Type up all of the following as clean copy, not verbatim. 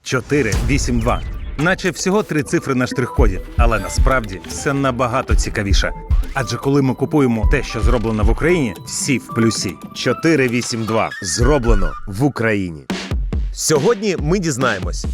482. Наче всього 3 цифри на штрих-коді, але насправді все набагато цікавіше. Адже коли ми купуємо те, що зроблено в Україні, всі в плюсі. 482. Зроблено в Україні. Сьогодні ми дізнаємось,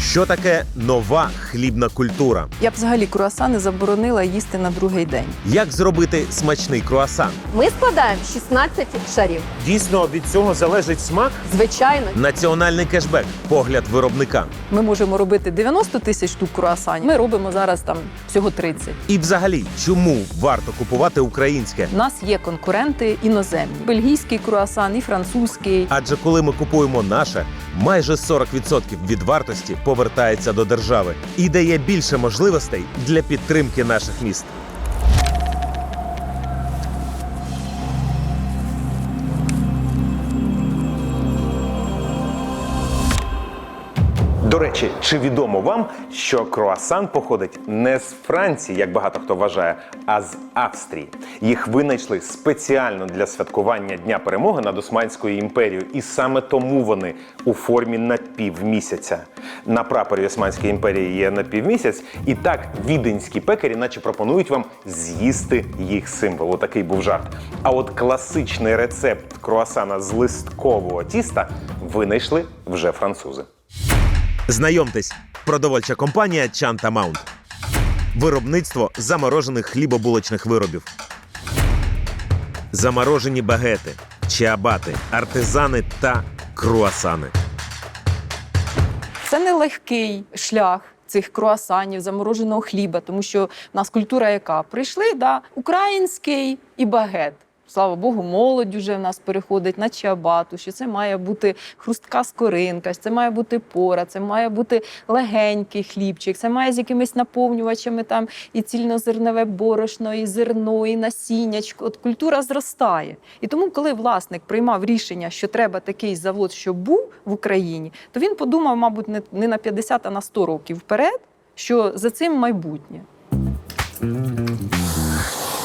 що таке нова хлібна культура, Я б взагалі круасани заборонила їсти на другий день. як зробити смачний круасан, Ми складаємо 16 шарів. Дійсно, від цього залежить смак? Звичайно. національний кешбек, погляд виробника. Ми можемо робити 90 тисяч штук круасанів. Ми робимо зараз там всього 30. І взагалі, чому варто купувати українське? У нас є конкуренти іноземні. Бельгійський круасан і французький. Адже коли ми купуємо наше, майже 40% від вартості повертається до держави і дає більше можливостей для підтримки наших міст. До речі, чи відомо вам, що круасан походить не з Франції, як багато хто вважає, а з Австрії? Їх винайшли спеціально для святкування Дня Перемоги над Османською імперією, і саме тому вони у формі напівмісяця. На прапорі Османської імперії є напівмісяць, і так віденські пекарі наче пропонують вам з'їсти їх символ. Отакий був жарт. А от класичний рецепт круасана з листкового тіста винайшли вже французи. Знайомтесь, продовольча компанія Чанта Маунт. Виробництво заморожених хлібобулочних виробів. Заморожені багети, чиабати, артизани та круасани. Це не легкий шлях цих круасанів, замороженого хліба, тому що в нас культура яка? Прийшли, український і багет. Слава Богу, молодь вже в нас переходить на чиабату, що це має бути хрустка скоринка, це має бути пора, це має бути легенький хлібчик, це має з якимись наповнювачами там і цільнозернове борошно, і зерно, і насіннячко. От культура зростає. І тому, коли власник приймав рішення, що треба такий завод, щоб був в Україні, то він подумав, мабуть, не на 50, а на 100 років вперед, що за цим майбутнє.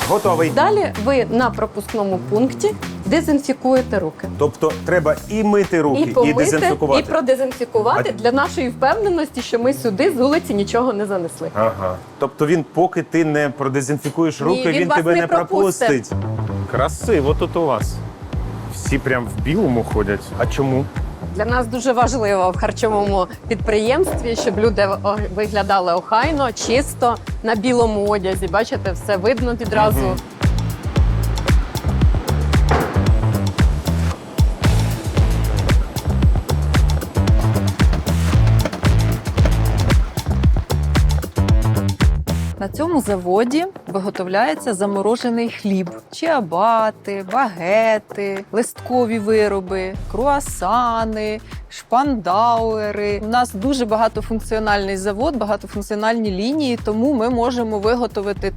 Готовий. Далі ви на пропускному пункті дезінфікуєте руки. Тобто треба і мити руки, І помити, і дезінфікувати. продезінфікувати для нашої впевненості, що ми сюди з вулиці нічого не занесли. Ага. Тобто він, поки ти не продезінфікуєш руки, він він вас тебе не не пропустить. пропустить. Красиво тут у вас. Всі прям в білому ходять. А чому? Для нас дуже важливо в харчовому підприємстві, щоб люди виглядали охайно, чисто, на білому одязі. Бачите, все видно відразу. На цьому заводі виготовляється заморожений хліб. Чиабати, багети, листкові вироби, круасани, шпандауери. У нас дуже багатофункціональний завод, багатофункціональні лінії, тому ми можемо виготовити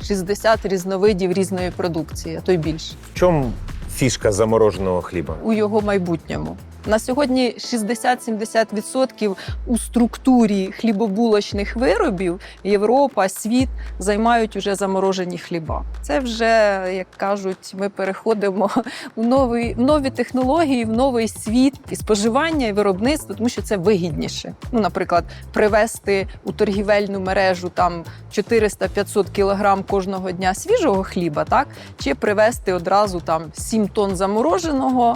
50-60 різновидів різної продукції, а то й більше, В чому фішка замороженого хліба? у його майбутньому. На сьогодні 60-70% у структурі хлібобулочних виробів Європа, світ займають уже заморожені хліба. Це вже, як кажуть, ми переходимо в нові технології, в новий світ і споживання, і виробництва, тому що це вигідніше. Наприклад, привезти у торгівельну мережу там 400-500 кілограм кожного дня свіжого хліба, так? Чи привезти одразу там 7 тонн замороженого.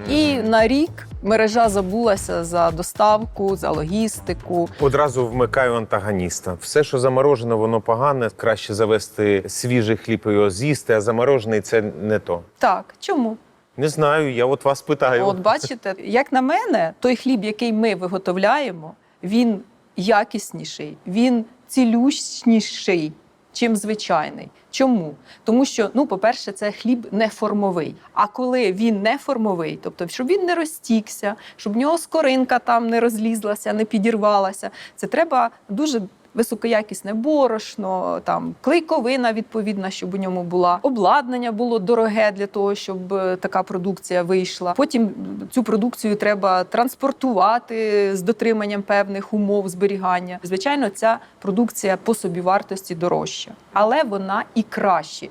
І на рік мережа забулася за доставку, за логістику. Одразу вмикаю антагоніста. Все, що заморожено, воно погане. Краще завести свіжий хліб і його з'їсти, а заморожений – це не то. Так, чому? Не знаю, я от вас питаю. От бачите, як на мене, той хліб, який ми виготовляємо, він якісніший, він цілющніший, чим звичайний. Чому? Тому що, по-перше, це хліб неформовий. А коли він неформовий, тобто, щоб він не розтікся, щоб в нього скоринка там не розлізлася, не підірвалася, це треба дуже високоякісне борошно, там клейковина відповідна, щоб у ньому була. Обладнання було дороге для того, щоб така продукція вийшла. Потім цю продукцію треба транспортувати з дотриманням певних умов зберігання. Звичайно, ця продукція по собівартості дорожча, але вона і краща.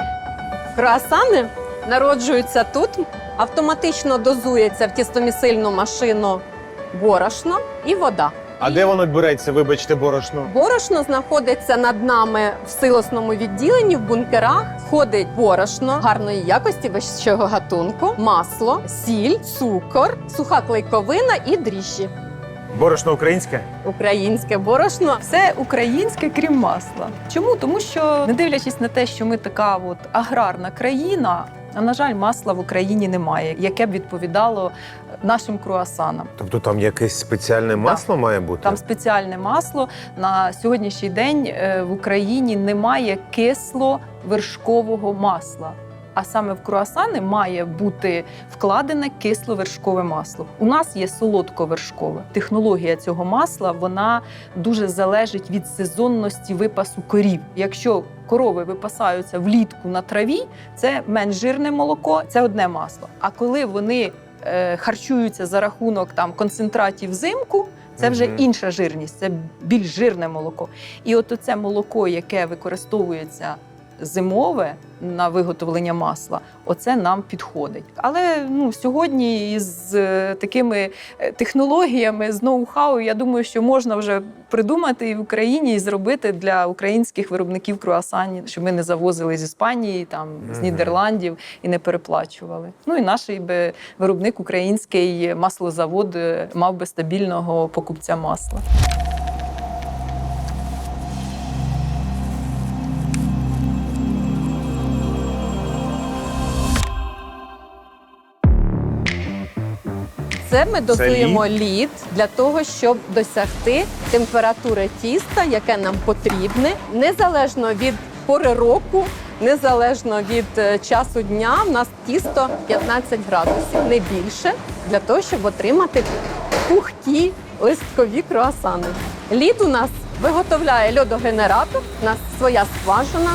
Круасани народжуються тут, автоматично дозується в тістомісильну машину борошно і вода. А де воно береться, вибачте, борошно? Борошно знаходиться над нами в силосному відділенні, в бункерах. Входить борошно гарної якості, вищого гатунку, масло, сіль, цукор, суха клейковина і дріжджі. Борошно українське? Українське борошно. Все українське, крім масла. Чому? Тому що, не дивлячись на те, що ми така от аграрна країна, а, на жаль, масла в Україні немає, яке б відповідало нашим круасанам. Тобто там якесь спеціальне масло має бути? Там спеціальне масло. На сьогоднішній день в Україні немає кисло-вершкового масла. А саме в круасани має бути вкладене кисло-вершкове масло. У нас є солодко-вершкове. Технологія цього масла, вона дуже залежить від сезонності випасу корів. Якщо корови випасаються влітку на траві, це менш жирне молоко, це одне масло. А коли вони харчуються за рахунок концентратів взимку, це вже інша жирність, це більш жирне молоко. І от оце молоко, яке використовується зимове на виготовлення масла, оце нам підходить. Але сьогодні із такими технологіями, з ноу-хау, я думаю, що можна вже придумати і в Україні, і зробити для українських виробників круасанів, щоб ми не завозили з Іспанії, з Нідерландів і не переплачували. І наш виробник український маслозавод мав би стабільного покупця масла. Це ми дозуємо лід для того, щоб досягти температури тіста, яке нам потрібне, незалежно від пори року, незалежно від часу дня. У нас тісто 15 градусів, не більше, для того, щоб отримати пухкі листкові круасани. Лід у нас виготовляє льодогенератор, у нас своя скважина.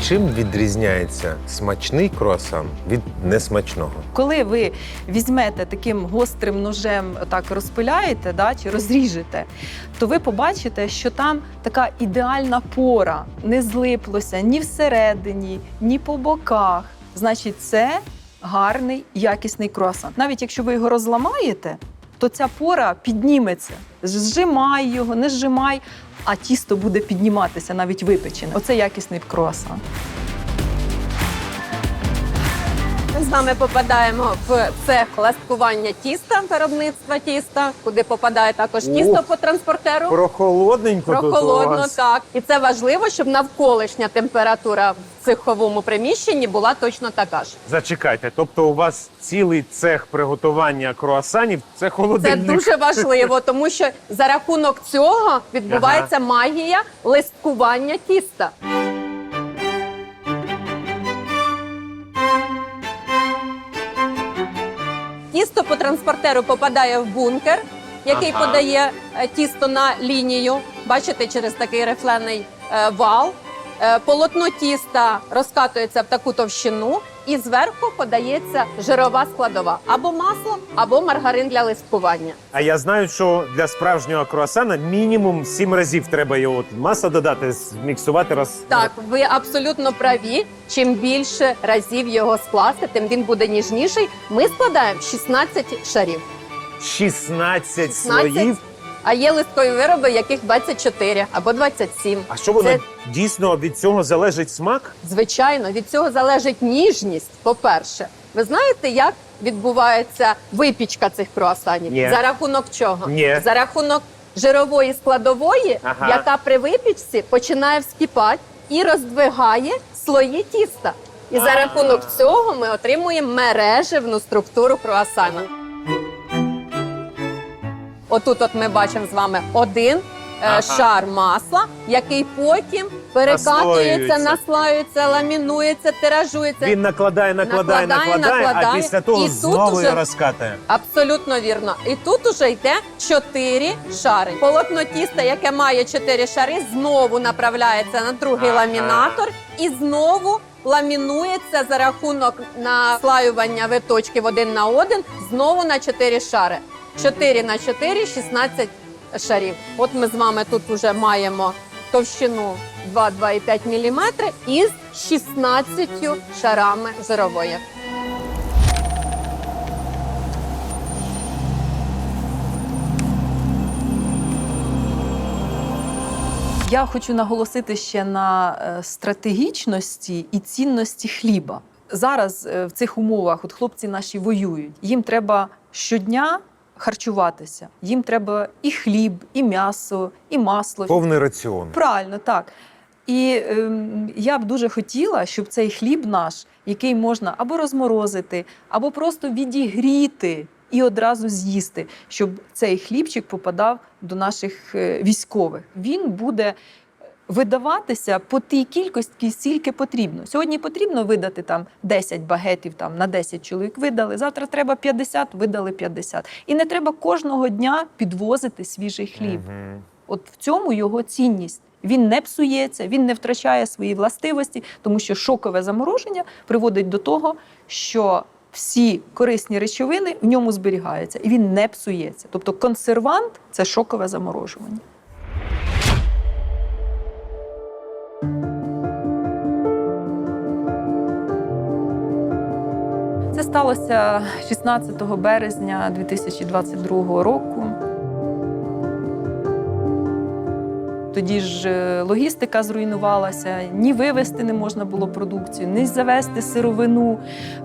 Чим відрізняється смачний круасан від несмачного? Коли ви візьмете таким гострим ножем, так розпиляєте, чи розріжете, то ви побачите, що там така ідеальна пора, не злиплося ні всередині, ні по боках. Значить, це гарний, якісний круасан. Навіть якщо ви його розламаєте, то ця пора підніметься. Зжимай його, не зжимай, а тісто буде підніматися, навіть випечене. Оце якісний круасан. Ми з вами попадаємо в цех ласткування тіста, виробництва тіста, куди попадає також тісто по транспортеру. Прохолодненько тут у Прохолодно, вас. так. І це важливо, щоб навколишня температура в цеховому приміщенні була точно така ж. Зачекайте, тобто у вас цілий цех приготування круасанів – це Це холодильник? дуже важливо, тому що за рахунок цього відбувається магія листкування тіста. Тісто по транспортеру попадає в бункер, який подає тісто на лінію. Бачите, через такий рифлений вал. Полотно тіста розкатується в таку товщину і зверху подається жирова складова. Або масло, або маргарин для листкування. А я знаю, що для справжнього круасана мінімум 7 разів треба його масло додати, зміксувати раз. Так, ви абсолютно праві. Чим більше разів його скласти, тим він буде ніжніший. Ми складаємо 16 шарів. 16 слоїв. А є листкові вироби, яких 24 або 27. А що воно Це, дійсно від цього залежить смак? звичайно, від цього залежить ніжність, по-перше. Ви знаєте, як відбувається випічка цих круасанів? Ні. За рахунок чого? Ні. За рахунок жирової складової, яка при випічці починає вскипати і роздвигає слої тіста. І за рахунок цього ми отримуємо мережевну структуру круасана. Отут ми бачимо з вами один шар масла, який потім перекатується, наслаюється, ламінується, тиражується. Він накладає, а після того І тут знову уже- його розкатує. Абсолютно вірно. І тут уже йде 4 шари. Полотно тіста, яке має 4 шари, знову направляється на другий ламінатор і знову ламінується за рахунок наслаювання виточків 1 на 1, знову на 4 шари. 4 на 4 – 16 шарів. От ми з вами тут вже маємо товщину 2,5 мм із 16 шарами жирової. Я хочу наголосити ще на стратегічності і цінності хліба. Зараз в цих умовах от хлопці наші воюють. Їм треба щодня харчуватися. Їм треба і хліб, і м'ясо, і масло. Повний раціон. Правильно, так. І я б дуже хотіла, щоб цей хліб наш, який можна або розморозити, або просто відігріти і одразу з'їсти, щоб цей хлібчик попадав до наших військових. Він буде видаватися по тій кількості, скільки потрібно. Сьогодні потрібно видати там 10 багетів, там на 10 чоловік видали, завтра треба 50, видали 50. І не треба кожного дня підвозити свіжий хліб. От в цьому його цінність. Він не псується, він не втрачає свої властивості, тому що шокове замороження приводить до того, що всі корисні речовини в ньому зберігаються, і він не псується. Тобто консервант – це шокове заморожування. Це сталося 16 березня 2022 року. Тоді ж логістика зруйнувалася, ні вивезти не можна було продукцію, ні завезти сировину,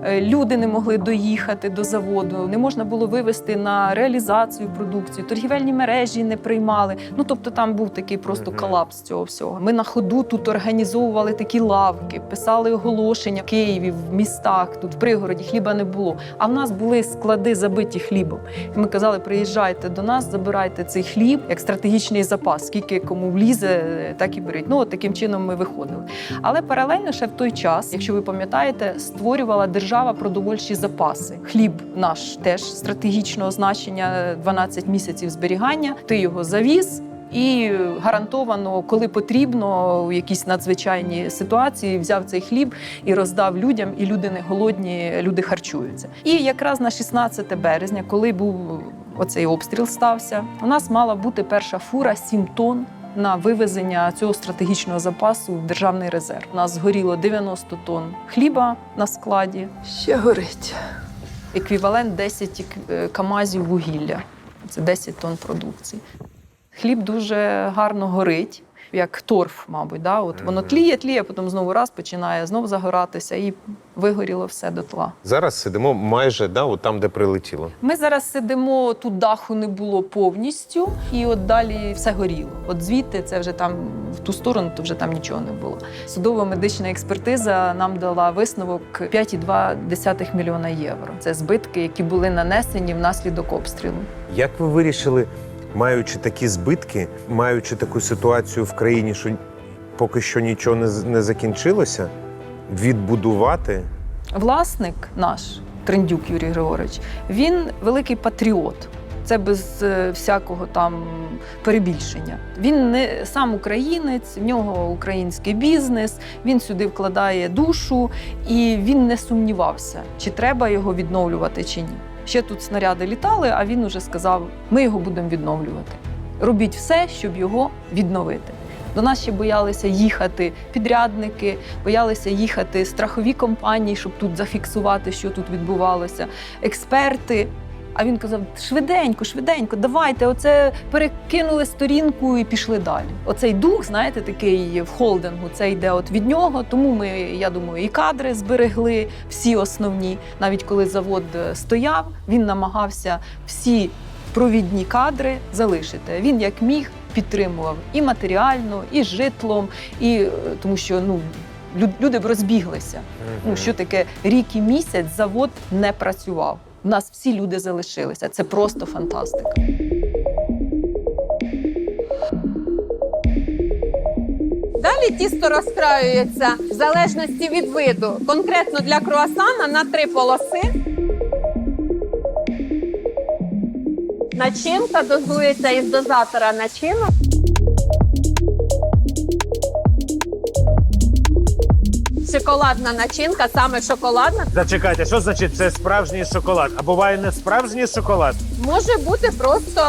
люди не могли доїхати до заводу, не можна було вивезти на реалізацію продукцію, торгівельні мережі не приймали. Ну, тобто там був такий просто колапс цього всього. Ми на ходу тут організовували такі лавки, писали оголошення в Києві, в містах, тут в пригороді хліба не було. А в нас були склади забиті хлібом. І ми казали, приїжджайте до нас, забирайте цей хліб як стратегічний запас, скільки кому влізе, так і беріть. Ну, от таким чином ми виходили. Але паралельно ще в той час, якщо ви пам'ятаєте, створювала держава продовольчі запаси. Хліб наш теж стратегічного значення, 12 місяців зберігання. Ти його завіз і гарантовано, коли потрібно, у якійсь надзвичайній ситуації взяв цей хліб і роздав людям, і люди не голодні, люди харчуються. І якраз на 16 березня, коли був оцей обстріл стався, у нас мала бути перша фура 7 тонн на вивезення цього стратегічного запасу в державний резерв. У нас згоріло 90 тонн хліба на складі. Ще горить. Еквівалент 10 камазів вугілля. Це 10 тонн продукції. Хліб дуже гарно горить, як торф, мабуть. Да? От воно тліє, потім знову раз починає знов загоратися і вигоріло все дотла. Зараз сидимо майже от там, де прилетіло. Ми зараз сидимо, тут даху не було повністю, і от далі все горіло. От звідти, це вже там, в ту сторону, то вже там нічого не було. Судово-медична експертиза нам дала висновок 5,2 мільйона євро. Це збитки, які були нанесені внаслідок обстрілу. Як ви вирішили, маючи такі збитки, маючи таку ситуацію в країні, що поки що нічого не закінчилося, відбудувати? Власник наш, Трендюк Юрій Григорович, він великий патріот. Це без всякого там перебільшення. Він не сам українець, в нього український бізнес, він сюди вкладає душу, і він не сумнівався, чи треба його відновлювати, чи ні. Ще тут снаряди літали, а він уже сказав, ми його будемо відновлювати. Робіть все, щоб його відновити. До нас ще боялися їхати підрядники, боялися їхати страхові компанії, щоб тут зафіксувати, що тут відбувалося, експерти. А він казав, швиденько, давайте, оце перекинули сторінку і пішли далі. Оцей дух, знаєте, такий в холдингу, це йде от від нього, тому ми, я думаю, і кадри зберегли, всі основні. Навіть коли завод стояв, він намагався всі провідні кадри залишити. Він як міг підтримував і матеріально, і житлом, і тому що люди б розбіглися. Що таке рік і місяць завод не працював. У нас всі люди залишилися. Це просто фантастика. Далі тісто розкраюється в залежності від виду. Конкретно для круасана на 3 полоси. Начинка дозується із дозатора начинок. Шоколадна начинка, саме шоколадна. Зачекайте, що значить це справжній шоколад? А буває не справжній шоколад? Може бути просто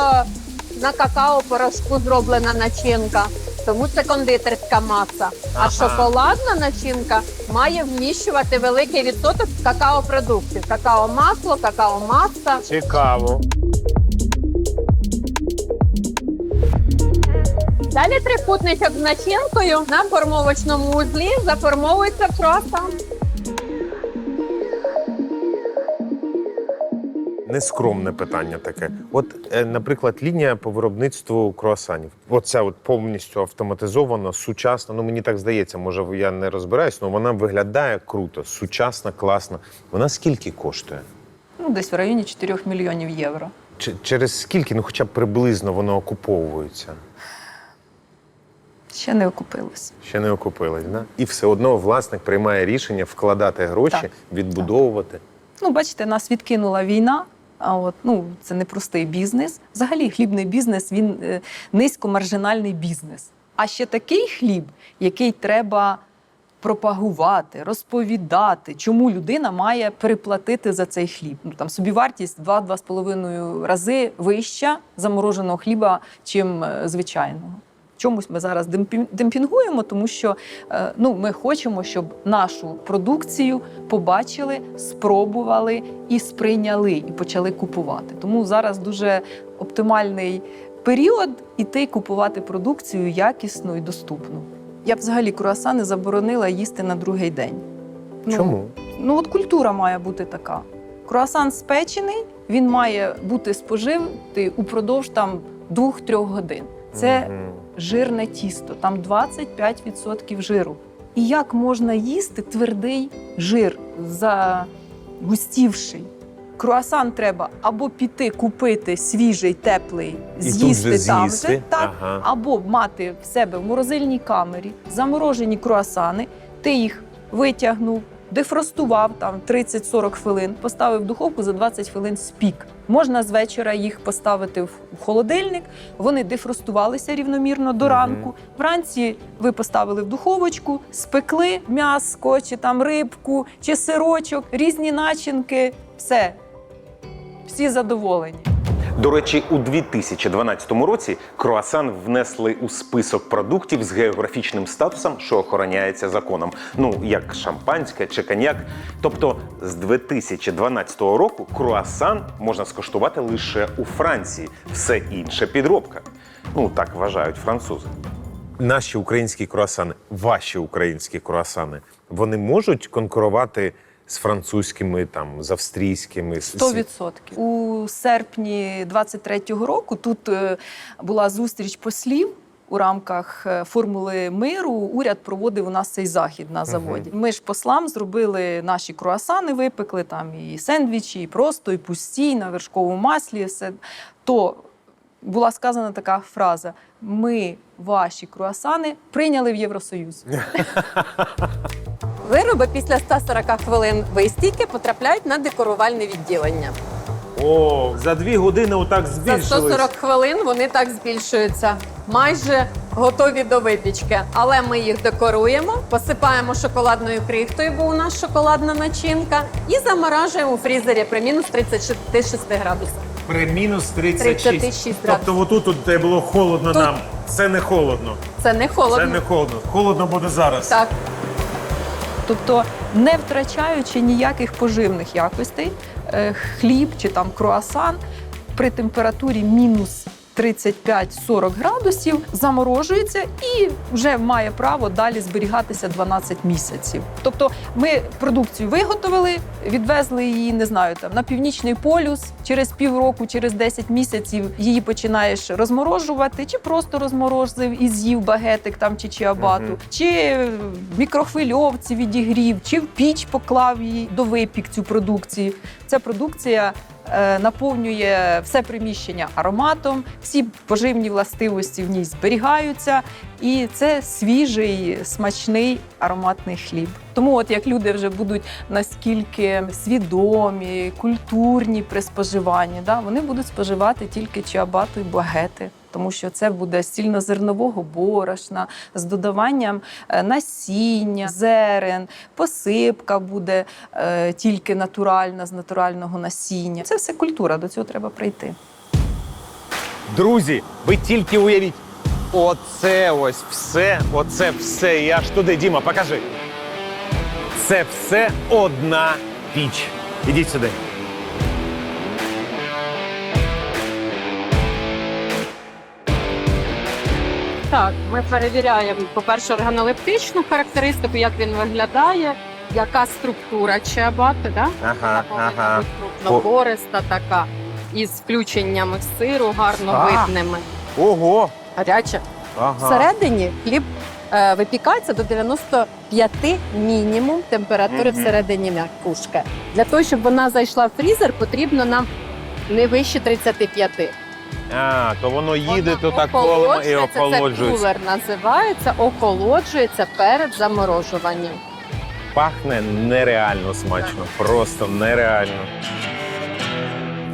на какао-порошку зроблена начинка, тому це кондитерська маса. А шоколадна начинка має вміщувати великий відсоток какао-продуктів. Какао-масло, какао-маса. Цікаво. Далі трикутничок з начинкою на формовочному узлі заформовується в круасан. Нескромне питання таке. От, наприклад, лінія по виробництву круасанів. Оця от повністю автоматизована, сучасна. Ну, мені так здається, може, я не розбираюсь, але вона виглядає круто, сучасна, класна. Вона скільки коштує? Ну, десь в районі 4 мільйонів євро. Через скільки, ну хоча б приблизно воно окуповується? Ще не окупилось. Ще не окупилось, да? І все одно власник приймає рішення вкладати гроші, Так. відбудовувати. Ну, бачите, нас відкинула війна, а от, ну, це не простий бізнес. Взагалі, хлібний бізнес, він низькомаржинальний бізнес. А ще такий хліб, який треба пропагувати, розповідати, чому людина має переплатити за цей хліб. Ну, там собівартість 2-2,5 рази вища замороженого хліба, чим звичайного. Чомусь ми зараз демпінгуємо, тому що ми хочемо, щоб нашу продукцію побачили, спробували і сприйняли, і почали купувати. Тому зараз дуже оптимальний період іти купувати продукцію якісну і доступну. Я б взагалі круасани заборонила їсти на другий день. Чому? Ну от культура має бути така. Круасан спечений, він має бути спожитий упродовж 2-3 годин. Це жирне тісто, там 25% жиру. І як можна їсти твердий жир, загустівший? Круасан треба або піти купити свіжий, теплий, з'їсти там же, так, Ага. або мати в себе в морозильній камері заморожені круасани, ти їх витягнув, дефростував там 30-40 хвилин, поставив в духовку, за 20 хвилин спік. Можна з вечора їх поставити в холодильник, вони дефростувалися рівномірно до ранку. Вранці ви поставили в духовочку, спекли м'яско, чи там рибку, чи сирочок, різні начинки, все. Всі задоволені. До речі, у 2012 році круасан внесли у список продуктів з географічним статусом, що охороняється законом. Ну, як шампанське чи коньяк. Тобто з 2012 року круасан можна скуштувати лише у Франції. Все інше підробка. Ну, так вважають французи. Наші українські круасани, ваші українські круасани, вони можуть конкурувати з французькими, з австрійськими? 100%. У серпні 23-го року тут була зустріч послів у рамках формули миру. Уряд проводив у нас цей захід на заводі. Ми ж послам зробили наші круасани, випекли там і сендвічі, і просто, і пусті, і на вершковому маслі. Все. То була сказана така фраза: ми ваші круасани прийняли в Євросоюз. Вироби після 140 хвилин вистійки потрапляють на декорувальне відділення. О, за 2 години отак За збільшились. 140 хвилин вони так збільшуються, майже готові до випічки. Але ми їх декоруємо, посипаємо шоколадною крихтою, бо у нас шоколадна начинка, і заморажуємо у фрізері при мінус 36 градусах. При мінус 36. 36 градусів. Тобто отут де було холодно Тут- нам. Це не холодно. Це не холодно. Це не холодно. Холодно буде зараз. Так. Тобто, не втрачаючи ніяких поживних якостей, хліб чи там круасан при температурі мінус 35-40 градусів заморожується і вже має право далі зберігатися 12 місяців. Тобто ми продукцію виготовили, відвезли її, не знаю, там на Північний полюс, через півроку, через 10 місяців її починаєш розморожувати, чи просто розморозив і з'їв багетик там чи чиабату, чи в мікрохвильовці відігрів, чи в піч поклав її, довипік цю продукцію. Ця продукція наповнює все приміщення ароматом, всі поживні властивості в ній зберігаються, і це свіжий, смачний ароматний хліб. Тому от як люди вже будуть наскільки свідомі, культурні при споживанні, вони будуть споживати тільки чиабату і багети. Тому що це буде з цільнозернового борошна, з додаванням насіння, зерен, посипка буде тільки натуральна, з натурального насіння. Це все культура, до цього треба прийти. Друзі, ви тільки уявіть, оце все, я аж туди, Діма, покажи. Це все одна піч. Ідіть сюди. Так, ми перевіряємо, по-перше, органолептичну характеристику, як він виглядає, яка структура чиабати, да? Ага, ага. Крупнопориста така, із включеннями сиру, гарно видними. Ого! Гаряче. Ага. Всередині хліб випікається до 95 мінімум температури всередині м'якушки. Для того, щоб вона зайшла в фрізер, потрібно нам не вище 35. А, то воно їде Воно то так колом і охолоджується, це охолоджується. кулер називається, охолоджується перед заморожуванням. Пахне нереально смачно, просто нереально.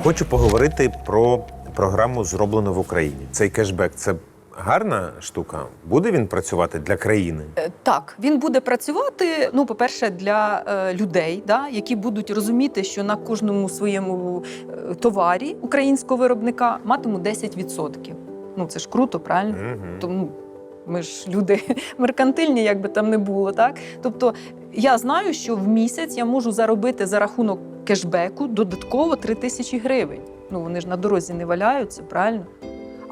Хочу поговорити про програму «Зроблено в Україні». Цей кешбек – це гарна штука? Буде він працювати для країни? Так, він буде працювати, ну, по-перше, для людей, да, які будуть розуміти, що на кожному своєму товарі українського виробника матимуть 10%. Ну, це ж круто, правильно? Тому ми ж люди меркантильні, як би там не було, так? Тобто я знаю, що в місяць я можу заробити за рахунок кешбеку додатково 3 тисячі гривень. Ну, вони ж на дорозі не валяються, правильно?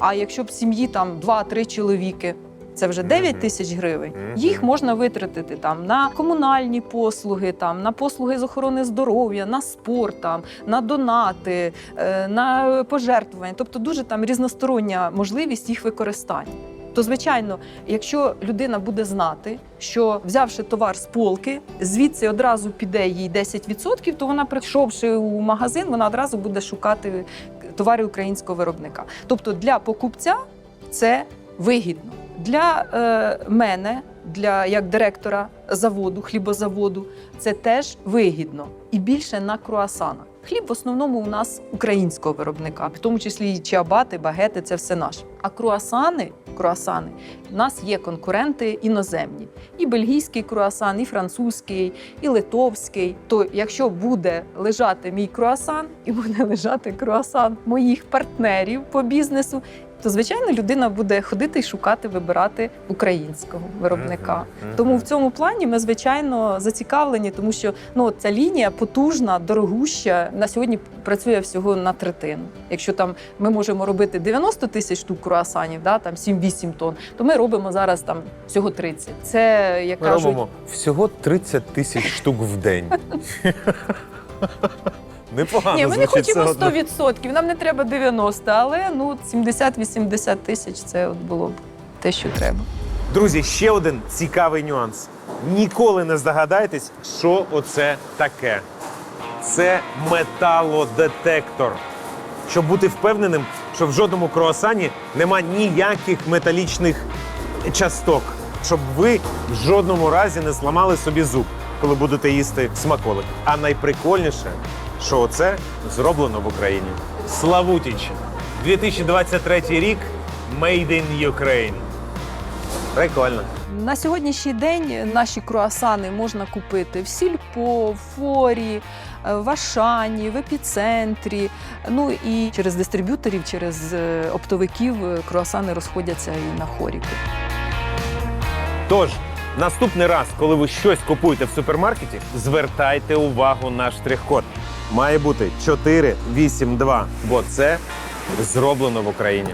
А якщо б в сім'ї там 2-3 чоловіки, це вже 9 тисяч гривень. Їх можна витратити там на комунальні послуги, там на послуги з охорони здоров'я, на спорт, там на донати, на пожертвування. Тобто дуже там різностороння можливість їх використання. То, звичайно, якщо людина буде знати, що взявши товар з полки, звідси одразу піде їй 10%, то вона, прийшовши у магазин, вона одразу буде шукати товари українського виробника. Тобто для покупця це вигідно. Для мене, як директора заводу, хлібозаводу, це теж вигідно. І більше на круасанах. Хліб в основному у нас українського виробника, в тому числі і чиабати, багети – це все наше. А круасани, у нас є конкуренти іноземні. І бельгійський круасан, і французький, і литовський. То якщо буде лежати мій круасан, і буде лежати круасан моїх партнерів по бізнесу, то, звичайно, людина буде ходити і шукати, вибирати українського виробника. Тому в цьому плані ми, звичайно, зацікавлені, тому що ця лінія потужна, дорогуща, на сьогодні працює всього на третину. Якщо там ми можемо робити 90 тисяч штук круасанів, да, там 7-8 тонн, то ми робимо зараз там всього 30. Це, як Ми кажуть, робимо всього 30 тисяч штук в день. Непогано ні, ми не звучить хочемо все одно. 100%, нам не треба 90, але 70-80 тисяч – це було б те, що треба. Друзі, ще один цікавий нюанс. Ніколи не здогадайтесь, що оце таке. Це металодетектор. Щоб бути впевненим, що в жодному круасані нема ніяких металічних часток. Щоб ви в жодному разі не зламали собі зуб, коли будете їсти смаколик. А найприкольніше, що оце зроблено в Україні. Славутич. 2023 рік. Made in Ukraine. Прикольно. На сьогоднішній день наші круасани можна купити в Сільпо, в Форі, в Ашані, в Епіцентрі. Ну і через дистриб'юторів, через оптовиків круасани розходяться і на Хоріку. Тож, наступний раз, коли ви щось купуєте в супермаркеті, звертайте увагу на штрих-код. Має бути 482, бо це зроблено в Україні.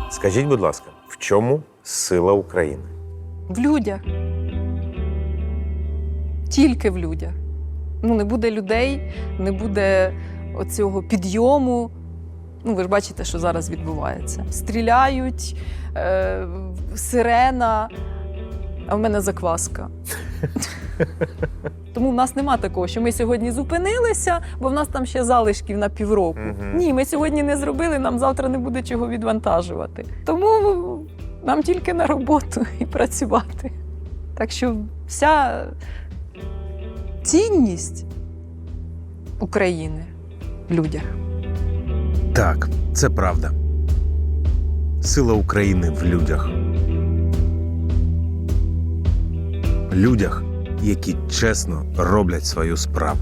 Скажіть, будь ласка, в чому сила України? В людях. Тільки в людях. Не буде людей, не буде оцього підйому. Ви ж бачите, що зараз відбувається. Стріляють, сирена, а в мене закваска. Тому в нас нема такого, що ми сьогодні зупинилися, бо в нас там ще залишків на півроку. Ні, ми сьогодні не зробили, нам завтра не буде чого відвантажувати. Тому нам тільки на роботу і працювати. Так що вся цінність України в людях. Так, це правда. Сила України в людях. Людях, які чесно роблять свою справу.